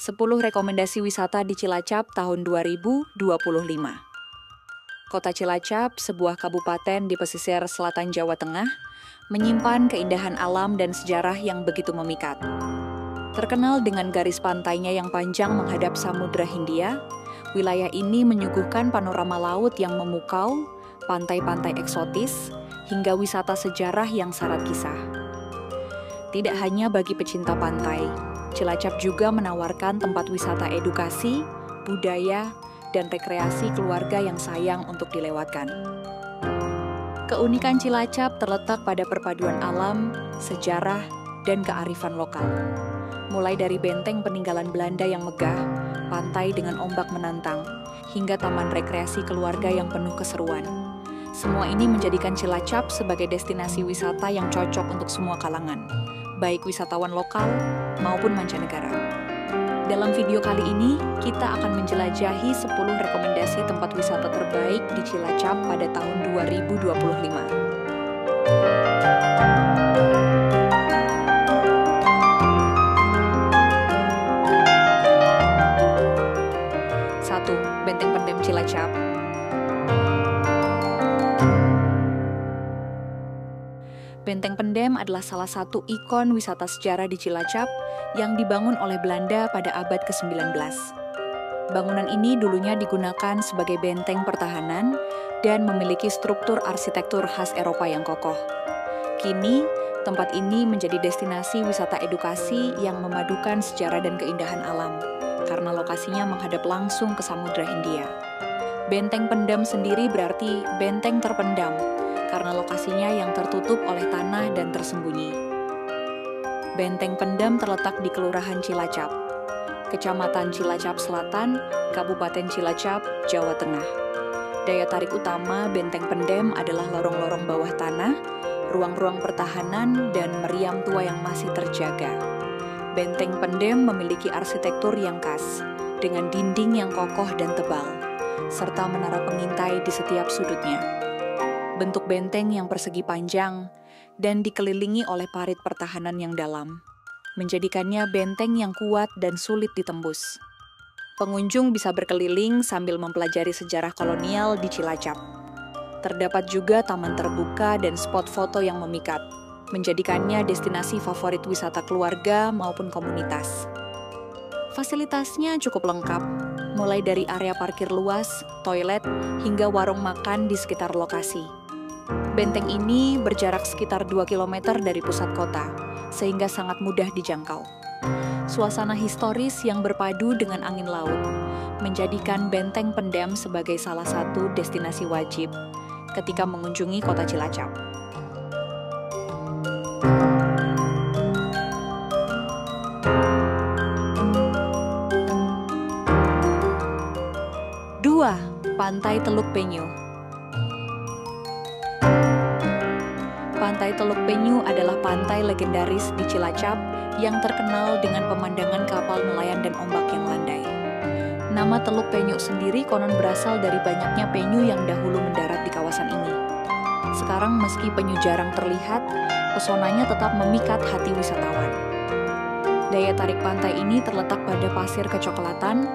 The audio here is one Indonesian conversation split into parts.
10 rekomendasi wisata di Cilacap tahun 2025. Kota Cilacap, sebuah kabupaten di pesisir selatan Jawa Tengah, menyimpan keindahan alam dan sejarah yang begitu memikat. Terkenal dengan garis pantainya yang panjang menghadap Samudra Hindia, wilayah ini menyuguhkan panorama laut yang memukau, pantai-pantai eksotis, hingga wisata sejarah yang syarat kisah. Tidak hanya bagi pecinta pantai, Cilacap juga menawarkan tempat wisata edukasi, budaya, dan rekreasi keluarga yang sayang untuk dilewatkan. Keunikan Cilacap terletak pada perpaduan alam, sejarah, dan kearifan lokal. Mulai dari benteng peninggalan Belanda yang megah, pantai dengan ombak menantang, hingga taman rekreasi keluarga yang penuh keseruan. Semua ini menjadikan Cilacap sebagai destinasi wisata yang cocok untuk semua kalangan, baik wisatawan lokal maupun mancanegara. Dalam video kali ini, kita akan menjelajahi 10 rekomendasi tempat wisata terbaik di Cilacap pada tahun 2025. 1. Benteng Pendem Cilacap. Benteng Pendem adalah salah satu ikon wisata sejarah di Cilacap yang dibangun oleh Belanda pada abad ke-19. Bangunan ini dulunya digunakan sebagai benteng pertahanan dan memiliki struktur arsitektur khas Eropa yang kokoh. Kini, tempat ini menjadi destinasi wisata edukasi yang memadukan sejarah dan keindahan alam, karena lokasinya menghadap langsung ke Samudra Hindia. Benteng Pendem sendiri berarti benteng terpendam, karena lokasinya yang tertutup oleh tanah dan tersembunyi. Benteng Pendem terletak di Kelurahan Cilacap, Kecamatan Cilacap Selatan, Kabupaten Cilacap, Jawa Tengah. Daya tarik utama Benteng Pendem adalah lorong-lorong bawah tanah, ruang-ruang pertahanan, dan meriam tua yang masih terjaga. Benteng Pendem memiliki arsitektur yang khas, dengan dinding yang kokoh dan tebal, serta menara pengintai di setiap sudutnya. Bentuk benteng yang persegi panjang dan dikelilingi oleh parit pertahanan yang dalam, menjadikannya benteng yang kuat dan sulit ditembus. Pengunjung bisa berkeliling sambil mempelajari sejarah kolonial di Cilacap. Terdapat juga taman terbuka dan spot foto yang memikat, menjadikannya destinasi favorit wisata keluarga maupun komunitas. Fasilitasnya cukup lengkap, mulai dari area parkir luas, toilet, hingga warung makan di sekitar lokasi. Benteng ini berjarak sekitar 2 km dari pusat kota, sehingga sangat mudah dijangkau. Suasana historis yang berpadu dengan angin laut menjadikan Benteng Pendem sebagai salah satu destinasi wajib ketika mengunjungi kota Cilacap. Dua, Pantai Teluk Penyu. Pantai Teluk Penyu adalah pantai legendaris di Cilacap yang terkenal dengan pemandangan kapal nelayan dan ombak yang landai. Nama Teluk Penyu sendiri konon berasal dari banyaknya penyu yang dahulu mendarat di kawasan ini. Sekarang meski penyu jarang terlihat, pesonanya tetap memikat hati wisatawan. Daya tarik pantai ini terletak pada pasir kecoklatan,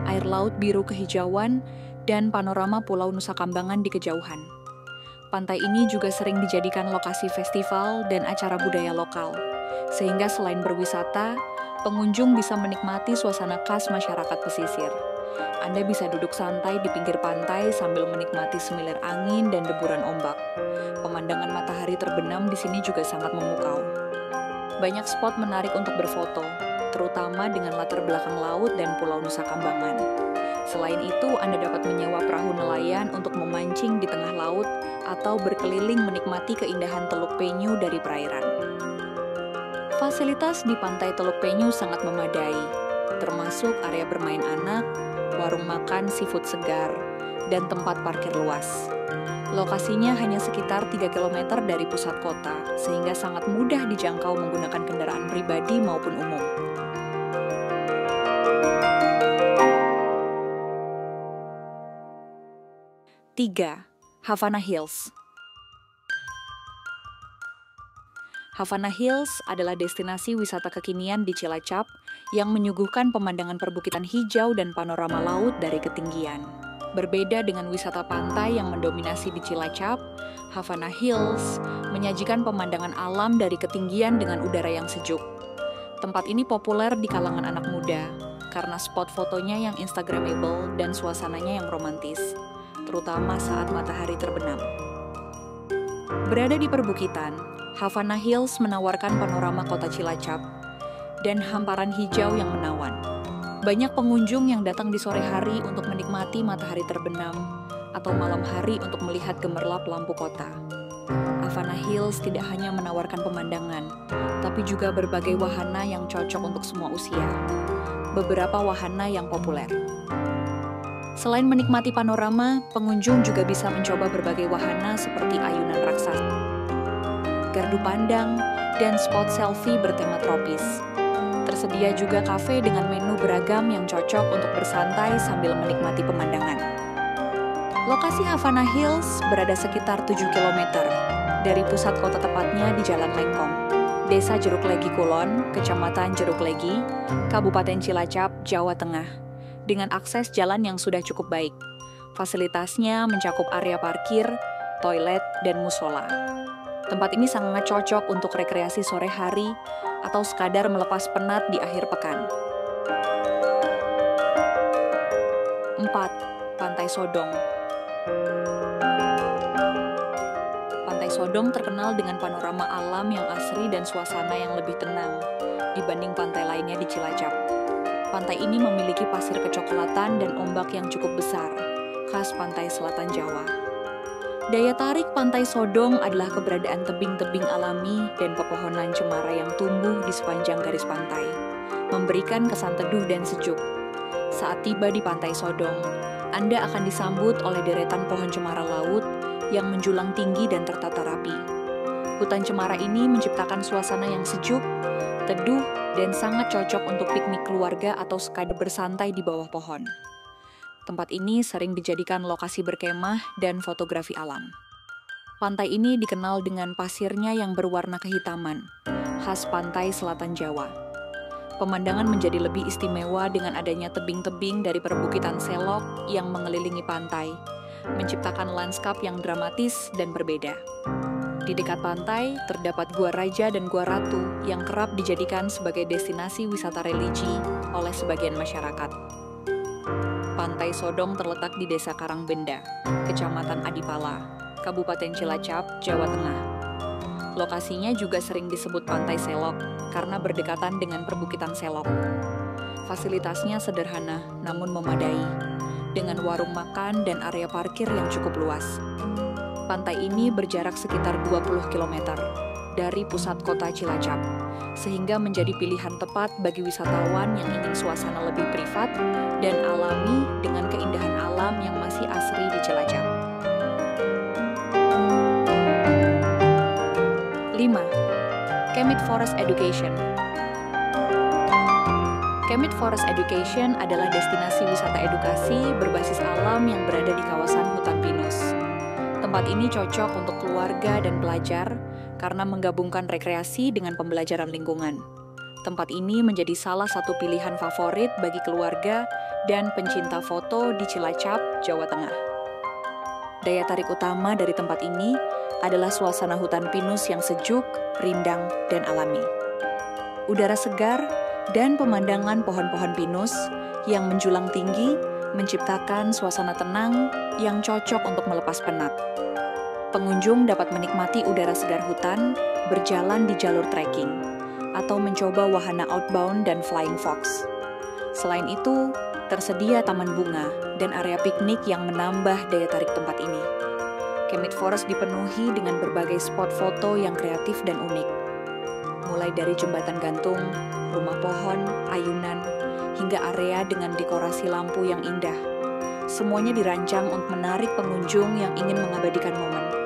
air laut biru kehijauan, dan panorama Pulau Nusa Kambangan di kejauhan. Pantai ini juga sering dijadikan lokasi festival dan acara budaya lokal, sehingga selain berwisata, pengunjung bisa menikmati suasana khas masyarakat pesisir. Anda bisa duduk santai di pinggir pantai sambil menikmati semilir angin dan deburan ombak. Pemandangan matahari terbenam di sini juga sangat memukau. Banyak spot menarik untuk berfoto, terutama dengan latar belakang laut dan Pulau Nusa Kambangan. Selain itu, Anda dapat menyewa perahu nelayan untuk memancing di tengah laut atau berkeliling menikmati keindahan Teluk Penyu dari perairan. Fasilitas di Pantai Teluk Penyu sangat memadai, termasuk area bermain anak, warung makan seafood segar, dan tempat parkir luas. Lokasinya hanya sekitar 3 km dari pusat kota, sehingga sangat mudah dijangkau menggunakan kendaraan pribadi maupun umum. 3. Havana Hills. Havana Hills adalah destinasi wisata kekinian di Cilacap yang menyuguhkan pemandangan perbukitan hijau dan panorama laut dari ketinggian. Berbeda dengan wisata pantai yang mendominasi di Cilacap, Havana Hills menyajikan pemandangan alam dari ketinggian dengan udara yang sejuk. Tempat ini populer di kalangan anak muda karena spot fotonya yang instagramable dan suasananya yang romantis, terutama saat matahari terbenam. Berada di perbukitan, Havana Hills menawarkan panorama kota Cilacap dan hamparan hijau yang menawan. Banyak pengunjung yang datang di sore hari untuk menikmati matahari terbenam atau malam hari untuk melihat gemerlap lampu kota. Havana Hills tidak hanya menawarkan pemandangan, tapi juga berbagai wahana yang cocok untuk semua usia. Beberapa wahana yang populer. Selain menikmati panorama, pengunjung juga bisa mencoba berbagai wahana seperti ayunan raksasa, gardu pandang, dan spot selfie bertema tropis. Tersedia juga kafe dengan menu beragam yang cocok untuk bersantai sambil menikmati pemandangan. Lokasi Havana Hills berada sekitar 7 km dari pusat kota, tepatnya di Jalan Lengkong, Desa Jeruk Legi Kulon, Kecamatan Jeruk Legi, Kabupaten Cilacap, Jawa Tengah, dengan akses jalan yang sudah cukup baik. Fasilitasnya mencakup area parkir, toilet, dan musola. Tempat ini sangat cocok untuk rekreasi sore hari atau sekadar melepas penat di akhir pekan. 4. Pantai Sodong. Pantai Sodong terkenal dengan panorama alam yang asri dan suasana yang lebih tenang dibanding pantai lainnya di Cilacap. Pantai ini memiliki pasir kecoklatan dan ombak yang cukup besar, khas pantai selatan Jawa. Daya tarik Pantai Sodong adalah keberadaan tebing-tebing alami dan pepohonan cemara yang tumbuh di sepanjang garis pantai, memberikan kesan teduh dan sejuk. Saat tiba di Pantai Sodong, Anda akan disambut oleh deretan pohon cemara laut yang menjulang tinggi dan tertata rapi. Hutan cemara ini menciptakan suasana yang sejuk, teduh, dan sangat cocok untuk piknik keluarga atau sekadar bersantai di bawah pohon. Tempat ini sering dijadikan lokasi berkemah dan fotografi alam. Pantai ini dikenal dengan pasirnya yang berwarna kehitaman, khas pantai selatan Jawa. Pemandangan menjadi lebih istimewa dengan adanya tebing-tebing dari perbukitan selok yang mengelilingi pantai, menciptakan lanskap yang dramatis dan berbeda. Di dekat pantai, terdapat Gua Raja dan Gua Ratu yang kerap dijadikan sebagai destinasi wisata religi oleh sebagian masyarakat. Pantai Sodong terletak di Desa Karangbenda, Kecamatan Adipala, Kabupaten Cilacap, Jawa Tengah. Lokasinya juga sering disebut Pantai Selok karena berdekatan dengan perbukitan Selok. Fasilitasnya sederhana namun memadai, dengan warung makan dan area parkir yang cukup luas. Pantai ini berjarak sekitar 20 km dari pusat kota Cilacap, sehingga menjadi pilihan tepat bagi wisatawan yang ingin suasana lebih privat dan alami dengan keindahan alam yang masih asri di Cilacap. 5. Kemit Forest Education. Kemit Forest Education adalah destinasi wisata edukasi berbasis alam yang berada di kawasan hutan pinus. Tempat ini cocok untuk keluarga dan pelajar karena menggabungkan rekreasi dengan pembelajaran lingkungan. Tempat ini menjadi salah satu pilihan favorit bagi keluarga dan pencinta foto di Cilacap, Jawa Tengah. Daya tarik utama dari tempat ini adalah suasana hutan pinus yang sejuk, rindang, dan alami. Udara segar dan pemandangan pohon-pohon pinus yang menjulang tinggi menciptakan suasana tenang yang cocok untuk melepas penat. Pengunjung dapat menikmati udara segar hutan, berjalan di jalur trekking, atau mencoba wahana outbound dan flying fox. Selain itu, tersedia taman bunga dan area piknik yang menambah daya tarik tempat ini. Kemit Forest dipenuhi dengan berbagai spot foto yang kreatif dan unik. Mulai dari jembatan gantung, rumah pohon, ayunan, hingga area dengan dekorasi lampu yang indah. Semuanya dirancang untuk menarik pengunjung yang ingin mengabadikan momen.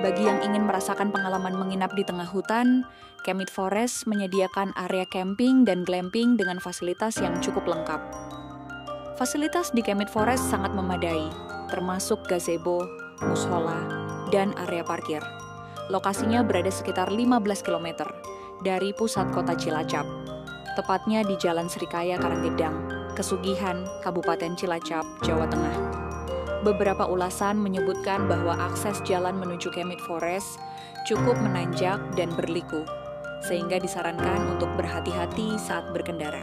Bagi yang ingin merasakan pengalaman menginap di tengah hutan, Kemit Forest menyediakan area camping dan glamping dengan fasilitas yang cukup lengkap. Fasilitas di Kemit Forest sangat memadai, termasuk gazebo, musola, dan area parkir. Lokasinya berada sekitar 15 km dari pusat kota Cilacap, tepatnya di Jalan Srikaya Karanggedang, Kesugihan, Kabupaten Cilacap, Jawa Tengah. Beberapa ulasan menyebutkan bahwa akses jalan menuju Kemit Forest cukup menanjak dan berliku, sehingga disarankan untuk berhati-hati saat berkendara.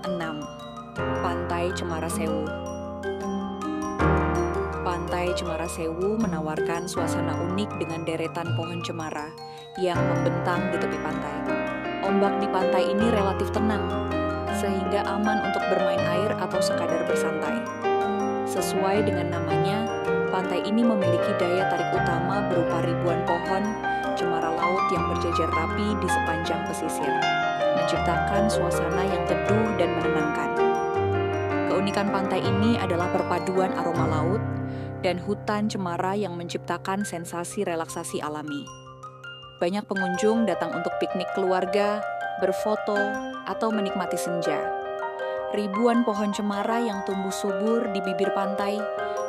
6. Pantai Cemara Sewu. Pantai Cemara Sewu menawarkan suasana unik dengan deretan pohon cemara yang membentang di tepi pantai. Ombak di pantai ini relatif tenang, sehingga aman untuk bermain air atau sekadar bersantai. Sesuai dengan namanya, pantai ini memiliki daya tarik utama berupa ribuan pohon cemara laut yang berjajar rapi di sepanjang pesisir, menciptakan suasana yang teduh dan menenangkan. Keunikan pantai ini adalah perpaduan aroma laut dan hutan cemara yang menciptakan sensasi relaksasi alami. Banyak pengunjung datang untuk piknik keluarga, berfoto, atau menikmati senja. Ribuan pohon cemara yang tumbuh subur di bibir pantai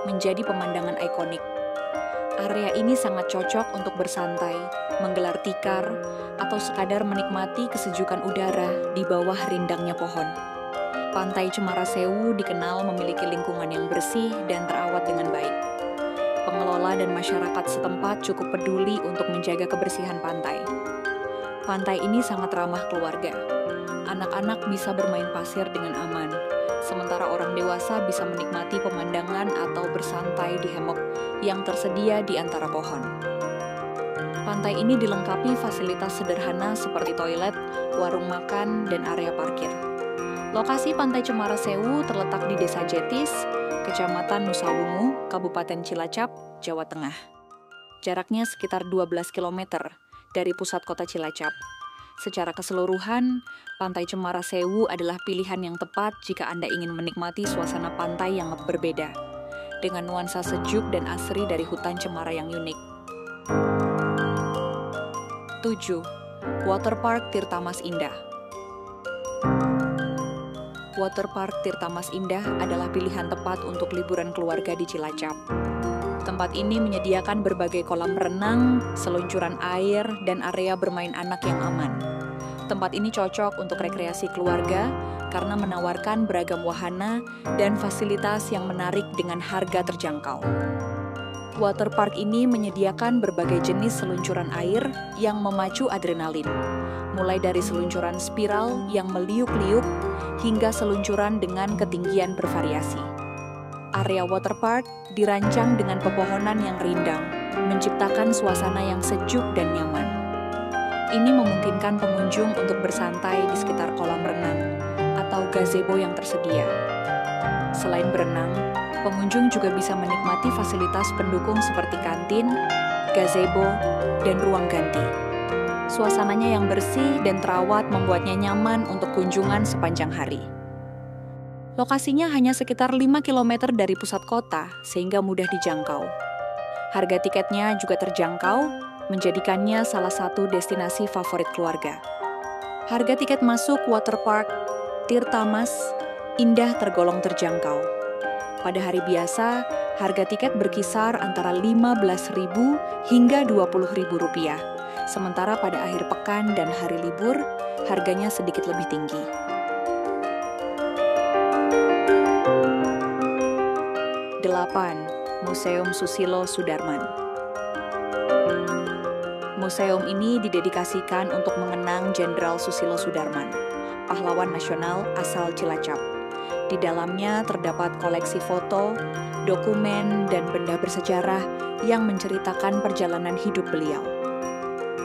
menjadi pemandangan ikonik. Area ini sangat cocok untuk bersantai, menggelar tikar, atau sekadar menikmati kesejukan udara di bawah rindangnya pohon. Pantai Cemara Sewu dikenal memiliki lingkungan yang bersih dan terawat dengan baik. Pengelola dan masyarakat setempat cukup peduli untuk menjaga kebersihan pantai. Pantai ini sangat ramah keluarga. Anak-anak bisa bermain pasir dengan aman, sementara orang dewasa bisa menikmati pemandangan atau bersantai di hemok yang tersedia di antara pohon. Pantai ini dilengkapi fasilitas sederhana seperti toilet, warung makan, dan area parkir. Lokasi Pantai Cemara Sewu terletak di Desa Jetis, Kecamatan Nusa Wungu, Kabupaten Cilacap, Jawa Tengah. Jaraknya sekitar 12 km dari pusat kota Cilacap. Secara keseluruhan, Pantai Cemara Sewu adalah pilihan yang tepat jika Anda ingin menikmati suasana pantai yang berbeda, dengan nuansa sejuk dan asri dari hutan cemara yang unik. 7. Waterpark Tirta Mas Indah. Waterpark Tirta Mas Indah adalah pilihan tepat untuk liburan keluarga di Cilacap. Tempat ini menyediakan berbagai kolam renang, seluncuran air, dan area bermain anak yang aman. Tempat ini cocok untuk rekreasi keluarga karena menawarkan beragam wahana dan fasilitas yang menarik dengan harga terjangkau. Waterpark ini menyediakan berbagai jenis seluncuran air yang memacu adrenalin, mulai dari seluncuran spiral yang meliuk-liuk hingga seluncuran dengan ketinggian bervariasi. Area waterpark dirancang dengan pepohonan yang rindang, menciptakan suasana yang sejuk dan nyaman. Ini memungkinkan pengunjung untuk bersantai di sekitar kolam renang atau gazebo yang tersedia. Selain berenang, pengunjung juga bisa menikmati fasilitas pendukung seperti kantin, gazebo, dan ruang ganti. Suasananya yang bersih dan terawat membuatnya nyaman untuk kunjungan sepanjang hari. Lokasinya hanya sekitar 5 km dari pusat kota, sehingga mudah dijangkau. Harga tiketnya juga terjangkau, menjadikannya salah satu destinasi favorit keluarga. Harga tiket masuk Waterpark Tirta Mas Indah tergolong terjangkau. Pada hari biasa, harga tiket berkisar antara Rp15.000 hingga Rp20.000. Sementara pada akhir pekan dan hari libur, harganya sedikit lebih tinggi. 8. Museum Susilo Sudarman. Museum ini didedikasikan untuk mengenang Jenderal Susilo Sudarman, pahlawan nasional asal Cilacap. Di dalamnya terdapat koleksi foto, dokumen, dan benda bersejarah yang menceritakan perjalanan hidup beliau.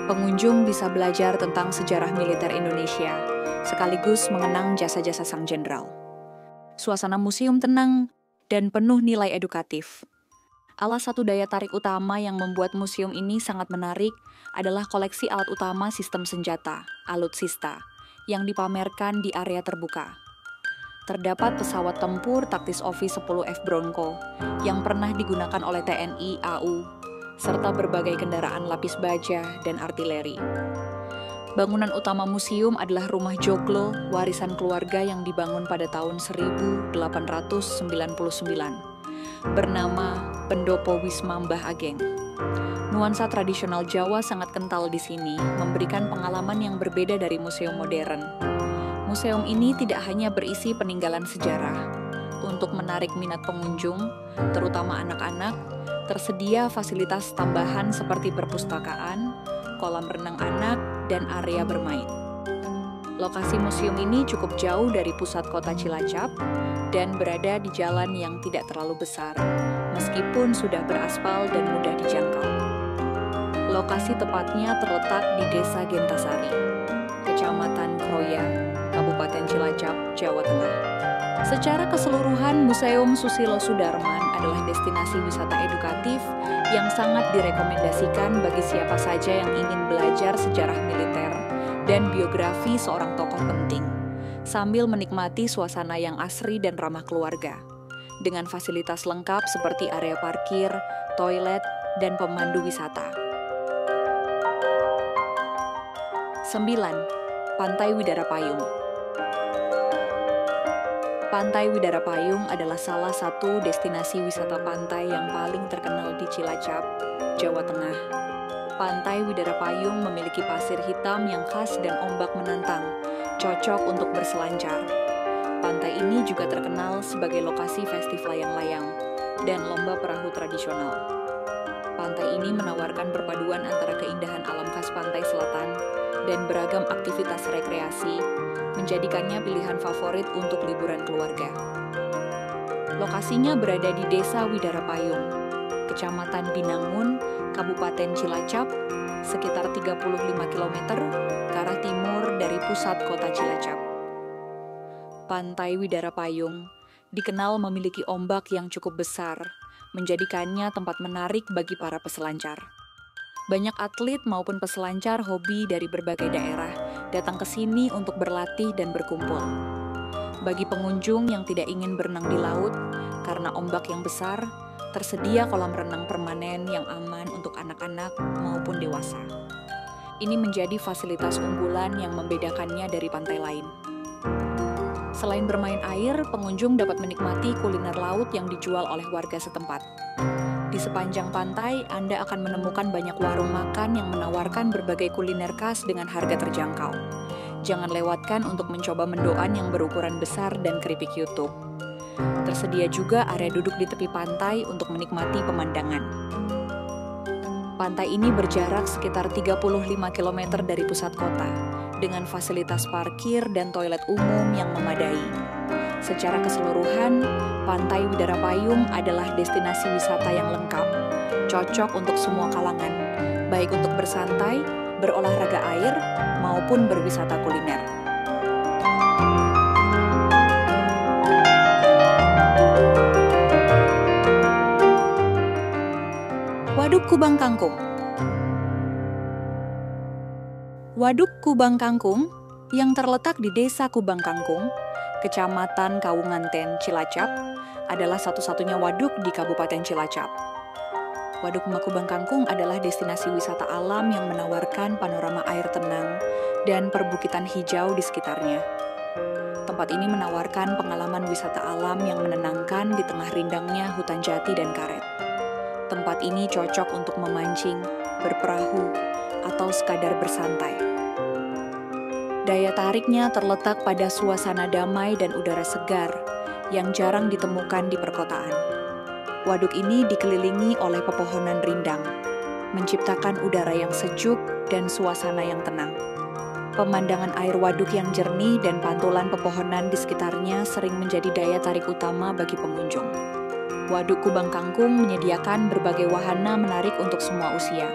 Pengunjung bisa belajar tentang sejarah militer Indonesia, sekaligus mengenang jasa-jasa sang jenderal. Suasana museum tenang dan penuh nilai edukatif. Salah satu daya tarik utama yang membuat museum ini sangat menarik adalah koleksi alat utama sistem senjata, alutsista, yang dipamerkan di area terbuka. Terdapat pesawat tempur taktis OV-10F Bronco yang pernah digunakan oleh TNI AU, serta berbagai kendaraan lapis baja dan artileri. Bangunan utama museum adalah rumah joglo, warisan keluarga yang dibangun pada tahun 1899, bernama Pendopo Wisma Mbah Ageng. Nuansa tradisional Jawa sangat kental di sini, memberikan pengalaman yang berbeda dari museum modern. Museum ini tidak hanya berisi peninggalan sejarah. Untuk menarik minat pengunjung, terutama anak-anak, tersedia fasilitas tambahan seperti perpustakaan, kolam renang anak, dan area bermain. Lokasi museum ini cukup jauh dari pusat kota Cilacap dan berada di jalan yang tidak terlalu besar, meskipun sudah beraspal dan mudah dijangkau. Lokasi tepatnya terletak di Desa Gentasari, Kecamatan Kroya, Kabupaten Cilacap, Jawa Tengah. Secara keseluruhan, Museum Susilo Sudarman adalah destinasi wisata edukatif yang sangat direkomendasikan bagi siapa saja yang ingin belajar sejarah militer dan biografi seorang tokoh penting, sambil menikmati suasana yang asri dan ramah keluarga, dengan fasilitas lengkap seperti area parkir, toilet, dan pemandu wisata. 9. Pantai Widara Payung. Pantai Widara Payung adalah salah satu destinasi wisata pantai yang paling terkenal di Cilacap, Jawa Tengah. Pantai Widara Payung memiliki pasir hitam yang khas dan ombak menantang, cocok untuk berselancar. Pantai ini juga terkenal sebagai lokasi festival layang-layang dan lomba perahu tradisional. Pantai ini menawarkan perpaduan antara keindahan alam khas pantai selatan dan beragam aktivitas rekreasi, menjadikannya pilihan favorit untuk liburan keluarga. Lokasinya berada di Desa Widara Payung, Kecamatan Binangun, Kabupaten Cilacap, sekitar 35 km ke arah timur dari pusat kota Cilacap. Pantai Widara Payung dikenal memiliki ombak yang cukup besar, menjadikannya tempat menarik bagi para peselancar. Banyak atlet maupun peselancar hobi dari berbagai daerah datang ke sini untuk berlatih dan berkumpul. Bagi pengunjung yang tidak ingin berenang di laut karena ombak yang besar, tersedia kolam renang permanen yang aman untuk anak-anak maupun dewasa. Ini menjadi fasilitas unggulan yang membedakannya dari pantai lain. Selain bermain air, pengunjung dapat menikmati kuliner laut yang dijual oleh warga setempat. Di sepanjang pantai, Anda akan menemukan banyak warung makan yang menawarkan berbagai kuliner khas dengan harga terjangkau. Jangan lewatkan untuk mencoba mendoan yang berukuran besar dan keripik YouTube. Tersedia juga area duduk di tepi pantai untuk menikmati pemandangan. Pantai ini berjarak sekitar 35 km dari pusat kota, dengan fasilitas parkir dan toilet umum yang memadai. Secara keseluruhan, Pantai Widara Payung adalah destinasi wisata yang lengkap, cocok untuk semua kalangan, baik untuk bersantai, berolahraga air, maupun berwisata kuliner. Waduk Kubang Kangkung. Waduk Kubang Kangkung yang terletak di Desa Kubang Kangkung, Kecamatan Kawunganten, Cilacap, adalah satu-satunya waduk di Kabupaten Cilacap. Waduk Kubang Kangkung adalah destinasi wisata alam yang menawarkan panorama air tenang dan perbukitan hijau di sekitarnya. Tempat ini menawarkan pengalaman wisata alam yang menenangkan di tengah rindangnya hutan jati dan karet. Tempat ini cocok untuk memancing, berperahu, atau sekadar bersantai. Daya tariknya terletak pada suasana damai dan udara segar yang jarang ditemukan di perkotaan. Waduk ini dikelilingi oleh pepohonan rindang, menciptakan udara yang sejuk dan suasana yang tenang. Pemandangan air waduk yang jernih dan pantulan pepohonan di sekitarnya sering menjadi daya tarik utama bagi pengunjung. Waduk Kubang Kangkung menyediakan berbagai wahana menarik untuk semua usia.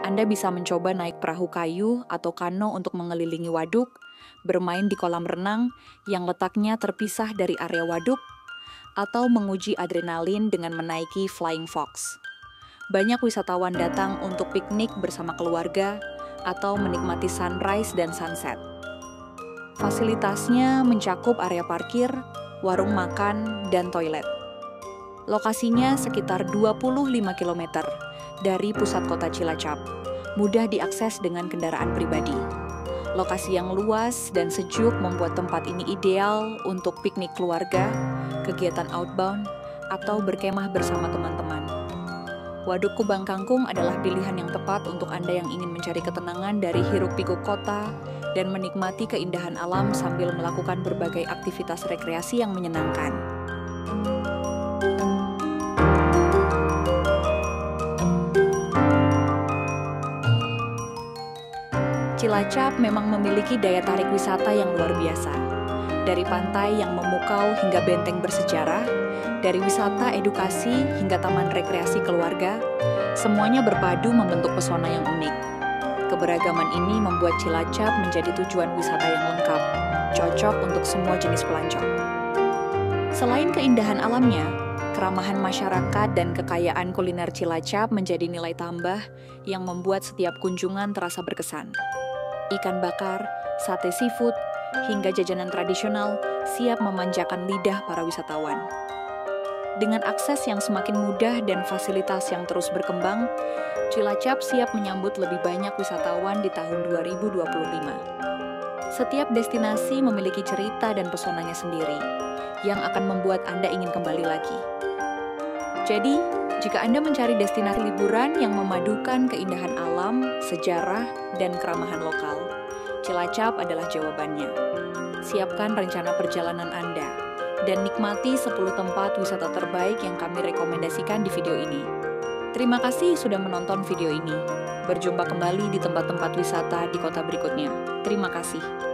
Anda bisa mencoba naik perahu kayu atau kano untuk mengelilingi waduk, bermain di kolam renang yang letaknya terpisah dari area waduk, atau menguji adrenalin dengan menaiki Flying Fox. Banyak wisatawan datang untuk piknik bersama keluarga atau menikmati sunrise dan sunset. Fasilitasnya mencakup area parkir, warung makan, dan toilet. Lokasinya sekitar 25 km dari pusat kota Cilacap, mudah diakses dengan kendaraan pribadi. Lokasi yang luas dan sejuk membuat tempat ini ideal untuk piknik keluarga, kegiatan outbound, atau berkemah bersama teman-teman. Waduk Kubang Kangkung adalah pilihan yang tepat untuk Anda yang ingin mencari ketenangan dari hiruk-pikuk kota dan menikmati keindahan alam sambil melakukan berbagai aktivitas rekreasi yang menyenangkan. Cilacap memang memiliki daya tarik wisata yang luar biasa. Dari pantai yang memukau hingga benteng bersejarah, dari wisata edukasi hingga taman rekreasi keluarga, semuanya berpadu membentuk pesona yang unik. Keberagaman ini membuat Cilacap menjadi tujuan wisata yang lengkap, cocok untuk semua jenis pelancong. Selain keindahan alamnya, keramahan masyarakat dan kekayaan kuliner Cilacap menjadi nilai tambah yang membuat setiap kunjungan terasa berkesan. Ikan bakar, sate seafood, hingga jajanan tradisional siap memanjakan lidah para wisatawan. Dengan akses yang semakin mudah dan fasilitas yang terus berkembang, Cilacap siap menyambut lebih banyak wisatawan di tahun 2025. Setiap destinasi memiliki cerita dan pesonanya sendiri, yang akan membuat Anda ingin kembali lagi. Jadi, jika Anda mencari destinasi liburan yang memadukan keindahan alam, sejarah, dan keramahan lokal, Cilacap adalah jawabannya. Siapkan rencana perjalanan Anda, dan nikmati 10 tempat wisata terbaik yang kami rekomendasikan di video ini. Terima kasih sudah menonton video ini. Berjumpa kembali di tempat-tempat wisata di kota berikutnya. Terima kasih.